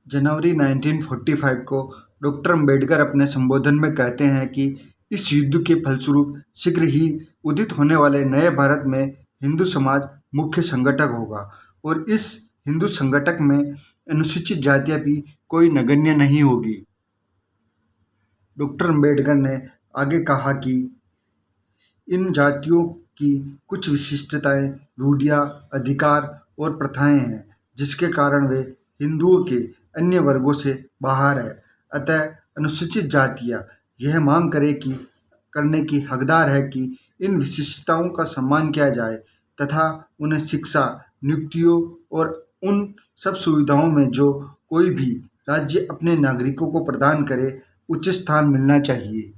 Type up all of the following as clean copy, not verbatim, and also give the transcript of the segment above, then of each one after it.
जनवरी 1945 को डॉक्टर अम्बेडकर अपने संबोधन में कहते हैं कि इस युद्ध के फलस्वरूप शीघ्र ही उदित होने वाले नए भारत में हिंदू समाज मुख्य संगठक होगा और इस हिंदू संगठक में अनुसूचित जातियां भी कोई नगण्य नहीं होगी। डॉक्टर अम्बेडकर ने आगे कहा कि इन जातियों की कुछ विशिष्टताएं, रूढ़ियां, अधिकार और प्रथाएं हैं जिसके कारण वे हिंदुओं के अन्य वर्गों से बाहर है। अतः अनुसूचित जातियां यह मांग करने की हकदार है कि इन विशिष्टताओं का सम्मान किया जाए तथा उन्हें शिक्षा, नियुक्तियों और उन सब सुविधाओं में जो कोई भी राज्य अपने नागरिकों को प्रदान करे उच्च स्थान मिलना चाहिए।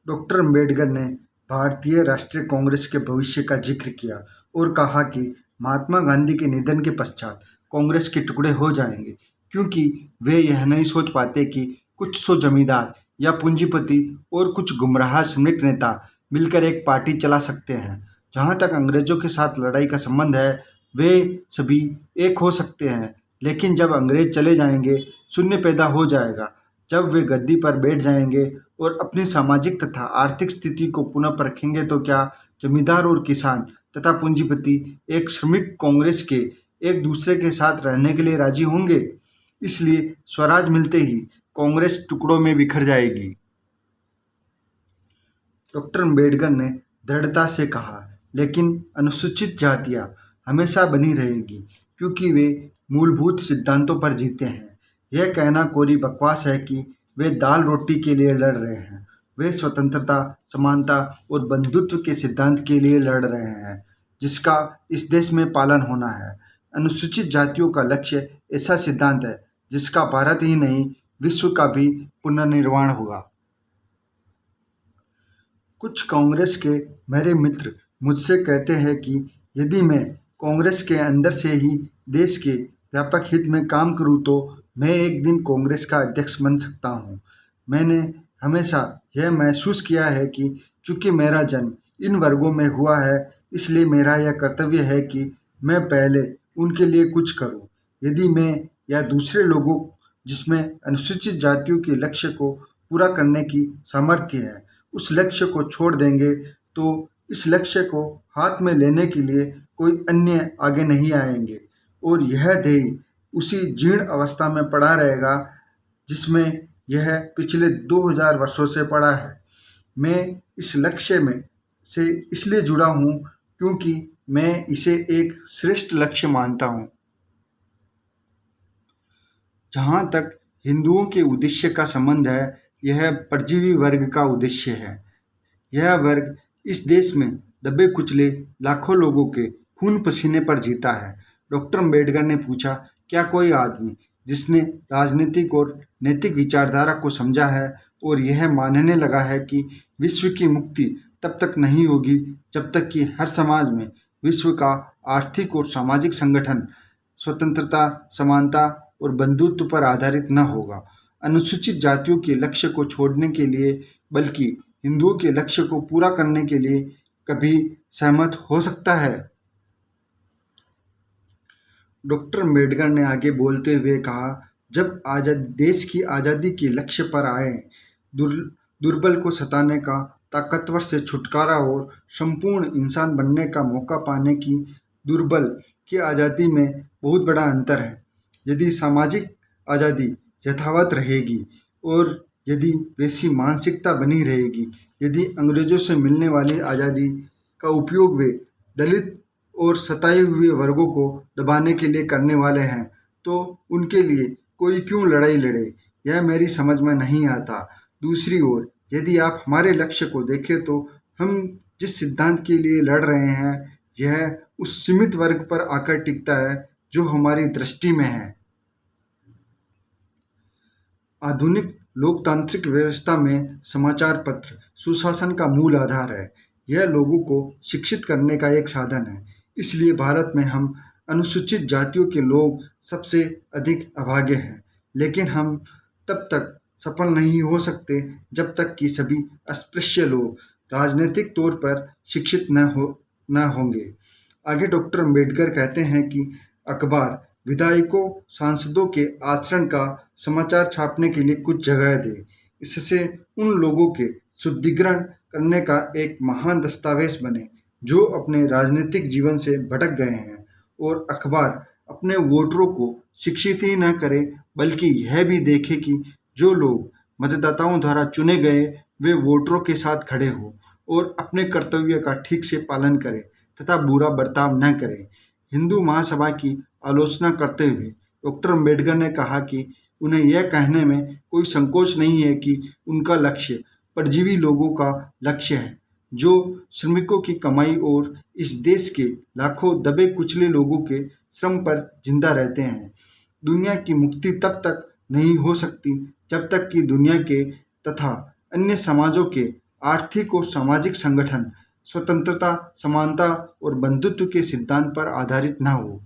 डॉक्टर अम्बेडकर ने भारतीय राष्ट्रीय कांग्रेस के भविष्य का जिक्र किया और कहा कि महात्मा गांधी के निधन के पश्चात कांग्रेस के टुकड़े हो जाएंगे क्योंकि वे यह नहीं सोच पाते कि कुछ सौ जमींदार या पूंजीपति और कुछ गुमराह श्रमिक नेता मिलकर एक पार्टी चला सकते हैं। जहां तक अंग्रेजों के साथ लड़ाई का संबंध है, वे सभी एक हो सकते हैं, लेकिन जब अंग्रेज चले जाएंगे शून्य पैदा हो जाएगा। जब वे गद्दी पर बैठ जाएंगे और अपनी सामाजिक तथा आर्थिक स्थिति को पुनः परखेंगे तो क्या जमींदार और किसान तथा पूंजीपति एक श्रमिक कांग्रेस के एक दूसरे के साथ रहने के लिए राजी होंगे? इसलिए स्वराज मिलते ही कांग्रेस टुकड़ों में बिखर जाएगी। डॉक्टर अम्बेडकर ने दृढ़ता से कहा, लेकिन अनुसूचित जातियां हमेशा बनी रहेगी क्योंकि वे मूलभूत सिद्धांतों पर जीते हैं। यह कहना कोरी बकवास है कि वे दाल रोटी के लिए लड़ रहे हैं। वे स्वतंत्रता, समानता और बंधुत्व के सिद्धांत के लिए लड़ रहे हैं जिसका इस देश में पालन होना है। अनुसूचित जातियों का लक्ष्य ऐसा सिद्धांत है जिसका भारत ही नहीं विश्व का भी पुनर्निर्माण होगा। कुछ कांग्रेस के मेरे मित्र मुझसे कहते हैं कि यदि मैं कांग्रेस के अंदर से ही देश के व्यापक हित में काम करूं तो मैं एक दिन कांग्रेस का अध्यक्ष बन सकता हूं। मैंने हमेशा यह महसूस किया है कि चूंकि मेरा जन्म इन वर्गों में हुआ है, इसलिए मेरा यह कर्तव्य है कि मैं पहले उनके लिए कुछ करूं। यदि मैं या दूसरे लोगों जिसमें अनुसूचित जातियों के लक्ष्य को पूरा करने की सामर्थ्य है उस लक्ष्य को छोड़ देंगे तो इस लक्ष्य को हाथ में लेने के लिए कोई अन्य आगे नहीं आएंगे और यह ध्येय उसी जीर्ण अवस्था में पड़ा रहेगा जिसमें यह पिछले 2000 वर्षों से पड़ा है। मैं इस लक्ष्य में से इसलिए जुड़ा हूँ क्योंकि मैं इसे एक श्रेष्ठ लक्ष्य मानता हूँ। जहाँ तक हिंदुओं के उद्देश्य का संबंध है, यह परजीवी वर्ग का उद्देश्य है। यह वर्ग इस देश में दबे कुचले लाखों लोगों के खून पसीने पर जीता है। डॉक्टर अम्बेडकर ने पूछा, क्या कोई आदमी जिसने राजनीतिक और नैतिक विचारधारा को समझा है और यह मानने लगा है कि विश्व की मुक्ति तब तक नहीं होगी जब तक कि हर समाज में विश्व का आर्थिक और सामाजिक संगठन स्वतंत्रता, समानता और बंधुत्व पर आधारित न होगा? अनुसूचित जातियों के लक्ष्य को छोड़ने के लिए बल्कि हिंदुओं के लक्ष्य को पूरा करने के लिए कभी सहमत हो सकता है? डॉक्टर अम्बेडकर ने आगे बोलते हुए कहा, जब देश की आज़ादी के लक्ष्य पर आए, दुर्बल को सताने का, ताकतवर से छुटकारा और संपूर्ण इंसान बनने का मौका पाने की दुर्बल की आज़ादी में बहुत बड़ा अंतर है। यदि सामाजिक आज़ादी यथावत रहेगी और यदि वैसी मानसिकता बनी रहेगी, यदि अंग्रेजों से मिलने वाली आज़ादी का उपयोग वे दलित और सताए हुए वर्गों को दबाने के लिए करने वाले हैं तो उनके लिए कोई क्यों लड़ाई लड़े, यह मेरी समझ में नहीं आता। दूसरी ओर यदि आप हमारे लक्ष्य को देखें तो हम जिस सिद्धांत के लिए लड़ रहे हैं यह उस सीमित वर्ग पर आकर टिकता है जो हमारी दृष्टि में है। आधुनिक लोकतांत्रिक व्यवस्था में समाचार पत्र सुशासन का मूल आधार है। यह लोगों को शिक्षित करने का एक साधन है। इसलिए भारत में हम अनुसूचित जातियों के लोग सबसे अधिक अभागे हैं, लेकिन हम तब तक सफल नहीं हो सकते जब तक कि सभी अस्पृश्य लोग राजनीतिक तौर पर शिक्षित न होंगे। आगे डॉक्टर अम्बेडकर कहते हैं कि अखबार विधायकों सांसदों के आचरण का समाचार छापने के लिए कुछ जगह दे। इससे उन लोगों के शुद्धिकरण करने का एक महान दस्तावेज बने जो अपने राजनीतिक जीवन से भटक गए हैं। और अखबार अपने वोटरों को शिक्षित ही न करे बल्कि यह भी देखे कि जो लोग मतदाताओं द्वारा चुने गए वे वोटरों के साथ खड़े हों और अपने कर्तव्य का ठीक से पालन करें तथा बुरा बर्ताव न करें। हिंदू महासभा की आलोचना करते हुए डॉक्टर अम्बेडकर ने कहा कि उन्हें यह कहने में कोई संकोच नहीं है कि उनका लक्ष्य परजीवी लोगों का लक्ष्य है जो श्रमिकों की कमाई और इस देश के लाखों दबे कुचले लोगों के श्रम पर जिंदा रहते हैं। दुनिया की मुक्ति तब तक नहीं हो सकती जब तक कि दुनिया के तथा अन्य समाजों के आर्थिक और सामाजिक संगठन स्वतंत्रता, समानता और बंधुत्व के सिद्धांत पर आधारित न हो।